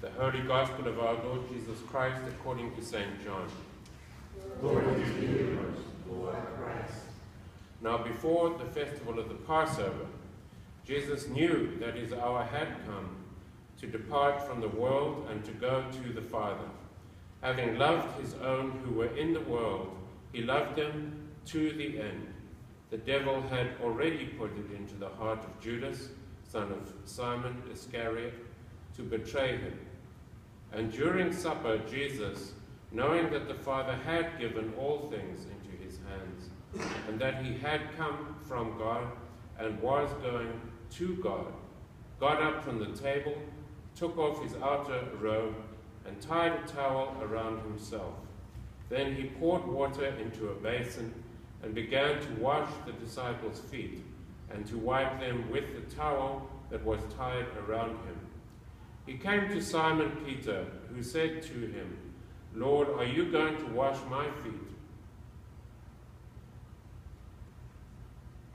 The Holy Gospel of our Lord Jesus Christ according to St. John. Glory to you, Lord Christ. Now before the festival of the Passover, Jesus knew that his hour had come to depart from the world and to go to the Father. Having loved his own who were in the world, he loved them to the end. The devil had already put it into the heart of Judas, son of Simon Iscariot, to betray him. And during supper, Jesus, knowing that the Father had given all things into his hands, and that he had come from God and was going to God, got up from the table, took off his outer robe, and tied a towel around himself. Then he poured water into a basin and began to wash the disciples' feet and to wipe them with the towel that was tied around him. He came to Simon Peter, who said to him, "Lord, are you going to wash my feet?"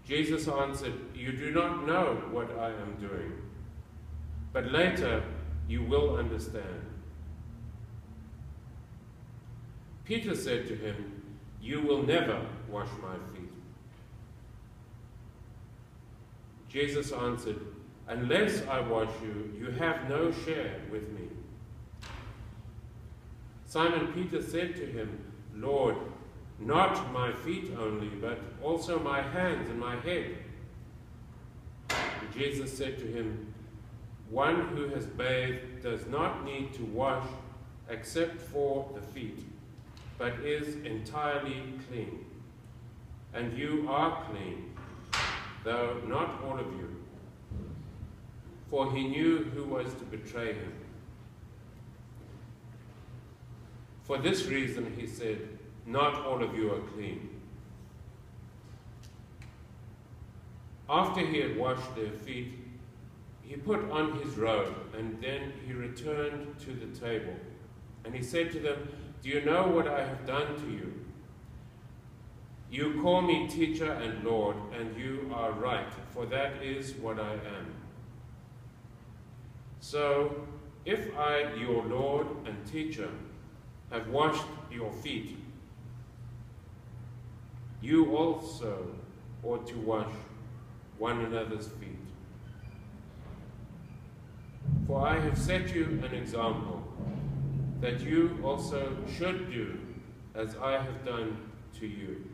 Jesus answered, "You do not know what I am doing, but later you will understand." Peter said to him, "You will never wash my feet." Jesus answered, "Unless I wash you, you have no share with me." Simon Peter said to him, "Lord, not my feet only, but also my hands and my head." And Jesus said to him, "One who has bathed does not need to wash except for the feet, but is entirely clean. And you are clean, though not all of you." For he knew who was to betray him. For this reason he said, "Not all of you are clean." After he had washed their feet, he put on his robe, and then he returned to the table. And he said to them, "Do you know what I have done to you? You call me teacher and Lord, and you are right, for that is what I am. So, if I, your Lord and teacher, have washed your feet, you also ought to wash one another's feet. For I have set you an example, that you also should do as I have done to you.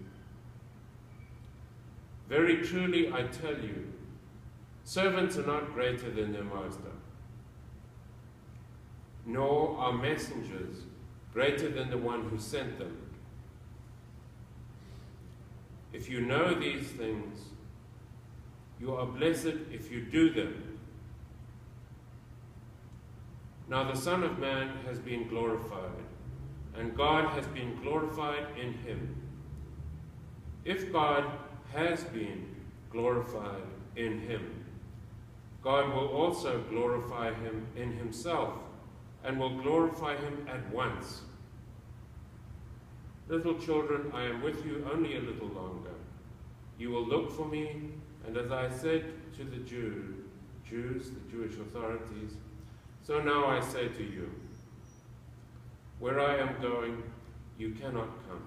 Very truly I tell you, servants are not greater than their master, nor are messengers greater than the one who sent them. If you know these things, you are blessed if you do them. Now the Son of Man has been glorified, and God has been glorified in him. If God has been glorified in him, God will also glorify him in himself, and will glorify him at once. Little children, I am with you only a little longer. You will look for me, and as I said to the Jews, the Jewish authorities, so now I say to you, where I am going, you cannot come.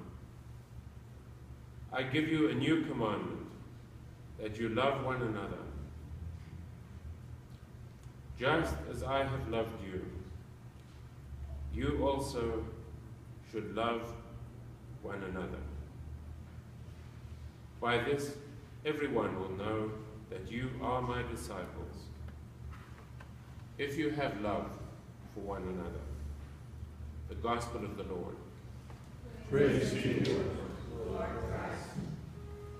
I give you a new commandment, that you love one another. Just as I have loved you, you also should love one another. By this, everyone will know that you are my disciples, if you have love for one another. The Gospel of the Lord. Praise to you, Lord.